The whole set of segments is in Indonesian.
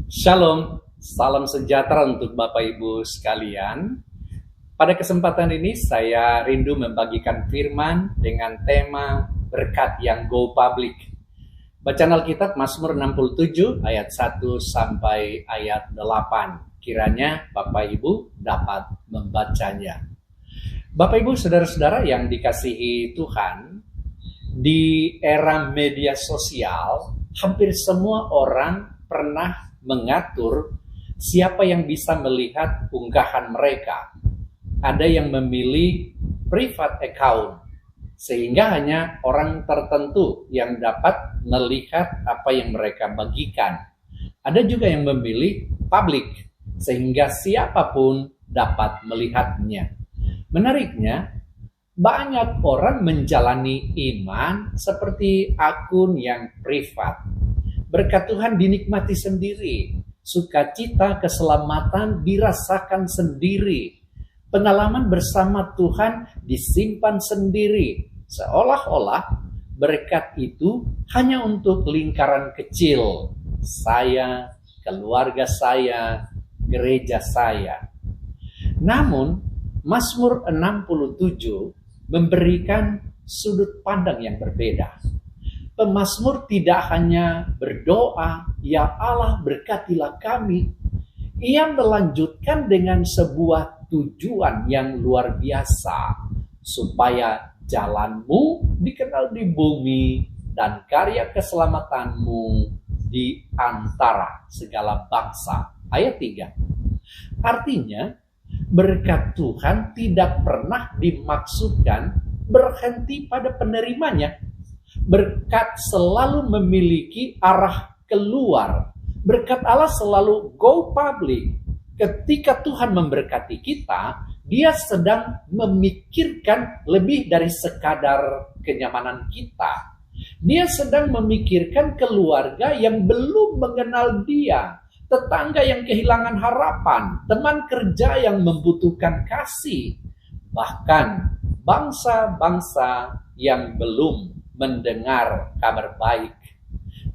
Shalom, salam sejahtera untuk Bapak Ibu sekalian. Pada kesempatan ini saya rindu membagikan firman dengan tema berkat yang go public. Bacaan Alkitab Mazmur 67 ayat 1 sampai ayat 8. Kiranya Bapak Ibu dapat membacanya. Bapak Ibu saudara-saudara yang dikasihi Tuhan, di era media sosial hampir semua orang pernah mengatur siapa yang bisa melihat unggahan mereka. Ada yang memilih private account, sehingga hanya orang tertentu yang dapat melihat apa yang mereka bagikan. Ada juga yang memilih public, sehingga siapapun dapat melihatnya. Menariknya, banyak orang menjalani iman seperti akun yang privat. Berkat Tuhan dinikmati sendiri, sukacita keselamatan dirasakan sendiri, pengalaman bersama Tuhan disimpan sendiri, seolah-olah berkat itu hanya untuk lingkaran kecil, saya, keluarga saya, gereja saya. Namun, Mazmur 67 memberikan sudut pandang yang berbeda. Pemazmur tidak hanya berdoa, "Ya Allah, berkatilah kami." Ia melanjutkan dengan sebuah tujuan yang luar biasa, supaya jalanmu dikenal di bumi dan karya keselamatanmu di antara segala bangsa. Ayat 3. Artinya, berkat Tuhan tidak pernah dimaksudkan berhenti pada penerimanya. Berkat selalu memiliki arah keluar. Berkat Allah selalu go public. Ketika Tuhan memberkati kita, Dia sedang memikirkan lebih dari sekadar kenyamanan kita. Dia sedang memikirkan keluarga yang belum mengenal Dia, tetangga yang kehilangan harapan, teman kerja yang membutuhkan kasih, bahkan bangsa-bangsa yang belum mendengar kabar baik.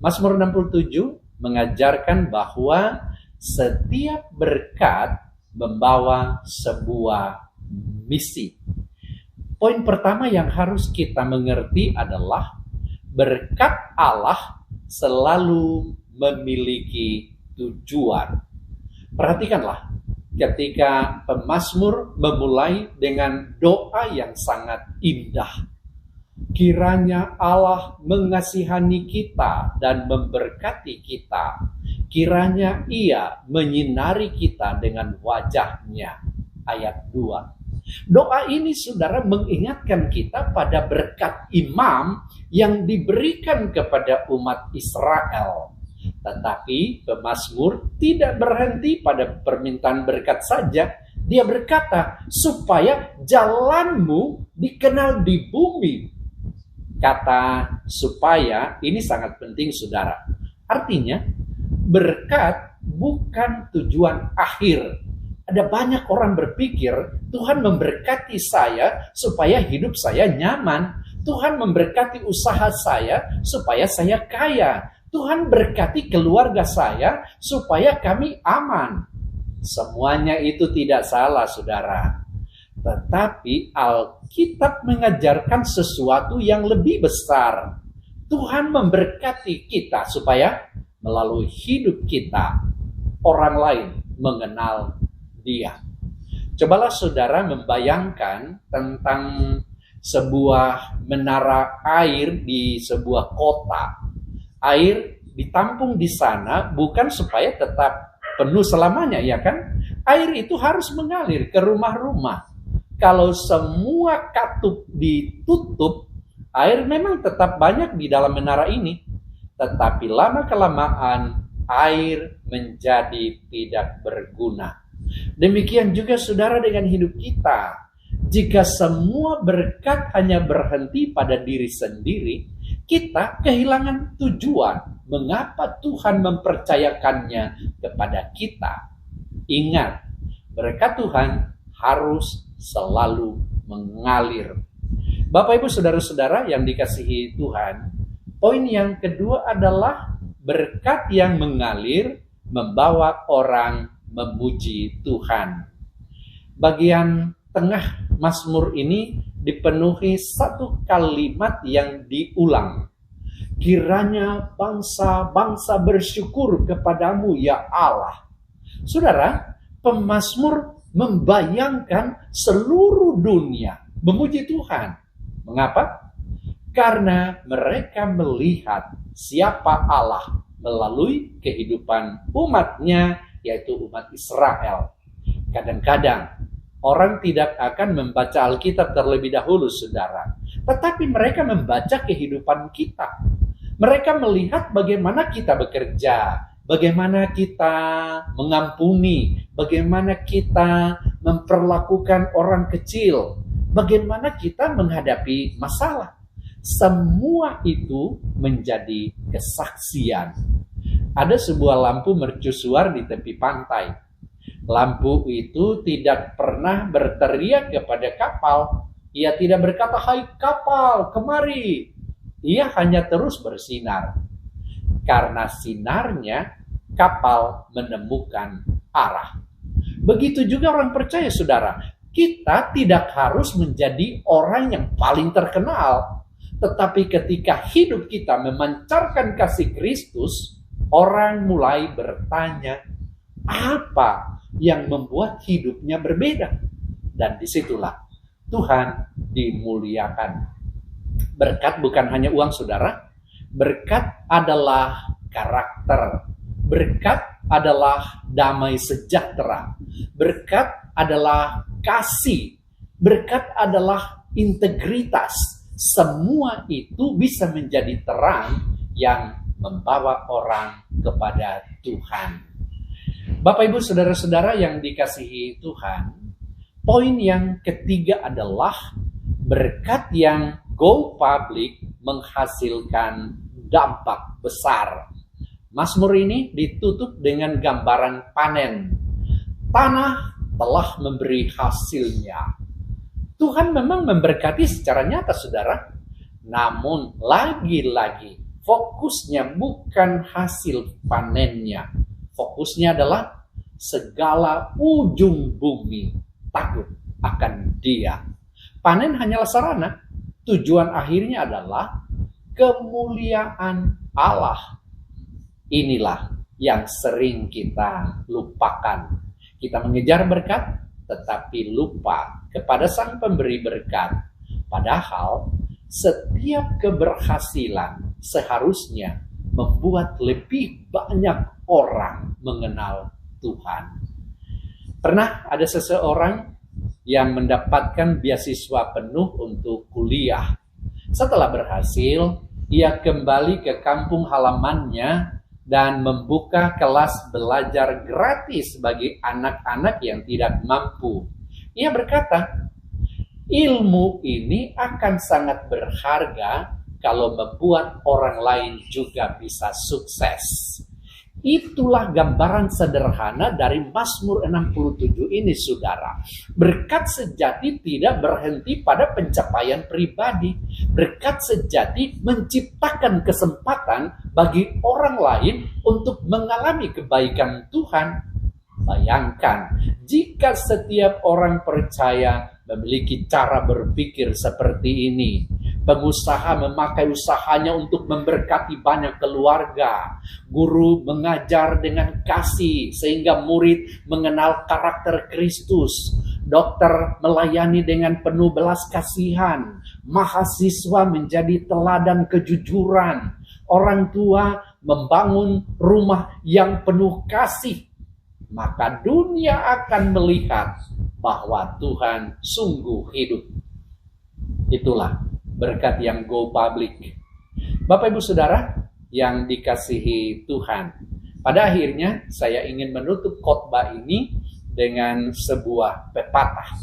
Mazmur 67 mengajarkan bahwa setiap berkat membawa sebuah misi. Poin pertama yang harus kita mengerti adalah berkat Allah selalu memiliki tujuan. Perhatikanlah, ketika pemazmur memulai dengan doa yang sangat indah. Kiranya Allah mengasihani kita dan memberkati kita. Kiranya Ia menyinari kita dengan wajah-Nya. Ayat 2. Doa ini saudara mengingatkan kita pada berkat imam yang diberikan kepada umat Israel. Tetapi pemazmur tidak berhenti pada permintaan berkat saja. Dia berkata, supaya jalanmu dikenal di bumi. Kata supaya ini sangat penting saudara. Artinya berkat bukan tujuan akhir. Ada banyak orang berpikir Tuhan memberkati saya supaya hidup saya nyaman. Tuhan memberkati usaha saya supaya saya kaya. Tuhan berkati keluarga saya supaya kami aman. Semuanya itu tidak salah saudara. Tetapi Alkitab mengajarkan sesuatu yang lebih besar. Tuhan memberkati kita supaya melalui hidup kita orang lain mengenal Dia. Cobalah saudara membayangkan tentang sebuah menara air di sebuah kota. Air ditampung di sana bukan supaya tetap penuh selamanya, ya kan? Air itu harus mengalir ke rumah-rumah. Kalau semua katup ditutup, air memang tetap banyak di dalam menara ini. Tetapi lama-kelamaan air menjadi tidak berguna. Demikian juga saudara dengan hidup kita. Jika semua berkat hanya berhenti pada diri sendiri, kita kehilangan tujuan. Mengapa Tuhan mempercayakannya kepada kita? Ingat, berkat Tuhan harus selalu mengalir. Bapak Ibu saudara-saudara yang dikasihi Tuhan, poin yang kedua adalah berkat yang mengalir membawa orang memuji Tuhan. Bagian tengah Mazmur ini dipenuhi satu kalimat yang diulang. Kiranya bangsa-bangsa bersyukur kepadamu ya Allah. Saudara, pemazmur membayangkan seluruh dunia memuji Tuhan. Mengapa? Karena mereka melihat siapa Allah melalui kehidupan umatnya, yaitu umat Israel. Kadang-kadang orang tidak akan membaca Alkitab terlebih dahulu, saudara. Tetapi mereka membaca kehidupan kita. Mereka melihat bagaimana kita bekerja, bagaimana kita mengampuni, bagaimana kita memperlakukan orang kecil, bagaimana kita menghadapi masalah. Semua itu menjadi kesaksian. Ada sebuah lampu mercusuar di tepi pantai. Lampu itu tidak pernah berteriak kepada kapal. Ia tidak berkata, "Hai kapal, kemari." Ia hanya terus bersinar. Karena sinarnya, kapal menemukan arah. Begitu juga orang percaya, saudara. Kita tidak harus menjadi orang yang paling terkenal. Tetapi ketika hidup kita memancarkan kasih Kristus, orang mulai bertanya, apa yang membuat hidupnya berbeda? Dan disitulah Tuhan dimuliakan. Berkat bukan hanya uang, saudara. Berkat adalah karakter. Berkat adalah damai sejahtera. Berkat adalah kasih. Berkat adalah integritas. Semua itu bisa menjadi terang yang membawa orang kepada Tuhan. Bapak, Ibu, saudara-saudara yang dikasihi Tuhan, poin yang ketiga adalah berkat yang go public menghasilkan dampak besar. Mazmur ini ditutup dengan gambaran panen. Tanah telah memberi hasilnya. Tuhan memang memberkati secara nyata, saudara. Namun lagi-lagi fokusnya bukan hasil panennya. Fokusnya adalah segala ujung bumi takut akan Dia. Panen hanyalah sarana. Tujuan akhirnya adalah kemuliaan Allah. Inilah yang sering kita lupakan. Kita mengejar berkat, tetapi lupa kepada Sang Pemberi berkat. Padahal setiap keberhasilan seharusnya membuat lebih banyak orang mengenal Tuhan. Pernah ada seseorang yang mendapatkan beasiswa penuh untuk kuliah. Setelah berhasil, ia kembali ke kampung halamannya dan membuka kelas belajar gratis bagi anak-anak yang tidak mampu. Ia berkata, ilmu ini akan sangat berharga kalau membuat orang lain juga bisa sukses. Itulah gambaran sederhana dari Mazmur 67 ini, saudara. Berkat sejati tidak berhenti pada pencapaian pribadi. Berkat sejati menciptakan kesempatan bagi orang lain untuk mengalami kebaikan Tuhan. Bayangkan, jika setiap orang percaya memiliki cara berpikir seperti ini. Pengusaha memakai usahanya untuk memberkati banyak keluarga. Guru mengajar dengan kasih sehingga murid mengenal karakter Kristus. Dokter melayani dengan penuh belas kasihan. Mahasiswa menjadi teladan kejujuran. Orang tua membangun rumah yang penuh kasih. Maka dunia akan melihat bahwa Tuhan sungguh hidup. Itulah berkat yang go public. Bapak, Ibu, saudara yang dikasihi Tuhan, pada akhirnya saya ingin menutup khotbah ini dengan sebuah pepatah.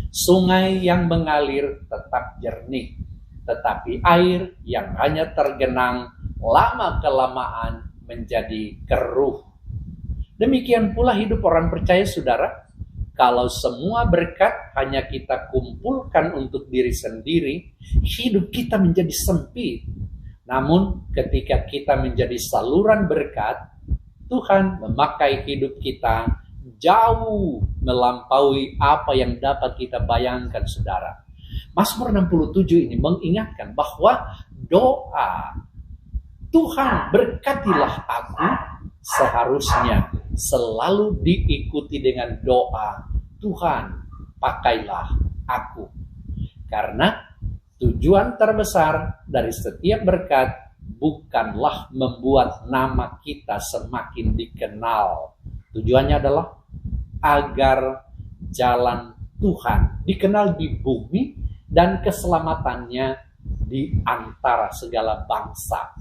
Sungai yang mengalir tetap jernih, tetapi air yang hanya tergenang lama-kelamaan menjadi keruh. Demikian pula hidup orang percaya, saudara. Kalau semua berkat hanya kita kumpulkan untuk diri sendiri, hidup kita menjadi sempit. Namun ketika kita menjadi saluran berkat, Tuhan memakai hidup kita jauh melampaui apa yang dapat kita bayangkan, saudara. Mazmur 67 ini mengingatkan bahwa doa Tuhan berkatilah aku seharusnya selalu diikuti dengan doa Tuhan pakailah aku. Karena tujuan terbesar dari setiap berkat bukanlah membuat nama kita semakin dikenal. Tujuannya adalah agar jalan Tuhan dikenal di bumi dan keselamatannya di antara segala bangsa.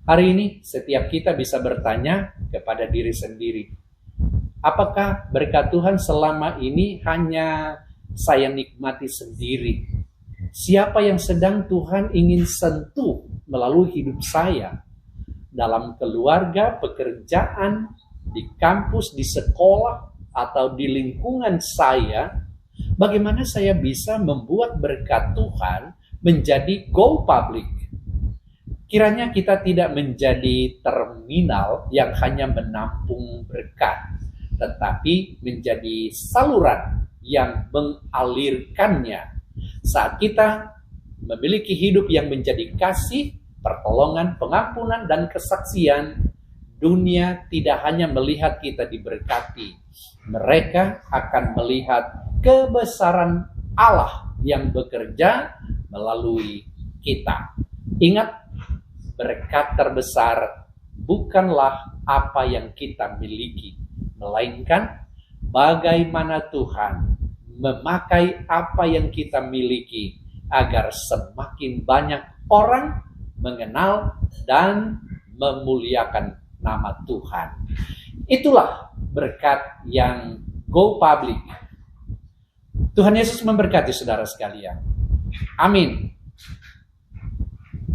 Hari ini setiap kita bisa bertanya kepada diri sendiri, apakah berkat Tuhan selama ini hanya saya nikmati sendiri? Siapa yang sedang Tuhan ingin sentuh melalui hidup saya? Dalam keluarga, pekerjaan, di kampus, di sekolah, atau di lingkungan saya, bagaimana saya bisa membuat berkat Tuhan menjadi go public? Kiranya kita tidak menjadi terminal yang hanya menampung berkat, tetapi menjadi saluran yang mengalirkannya. Saat kita memiliki hidup yang menjadi kasih, pertolongan, pengampunan, dan kesaksian, dunia tidak hanya melihat kita diberkati, mereka akan melihat kebesaran Allah yang bekerja melalui kita. Ingat, berkat terbesar bukanlah apa yang kita miliki, melainkan bagaimana Tuhan memakai apa yang kita miliki agar semakin banyak orang mengenal dan memuliakan nama Tuhan. Itulah berkat yang go public. Tuhan Yesus memberkati saudara sekalian. Amin.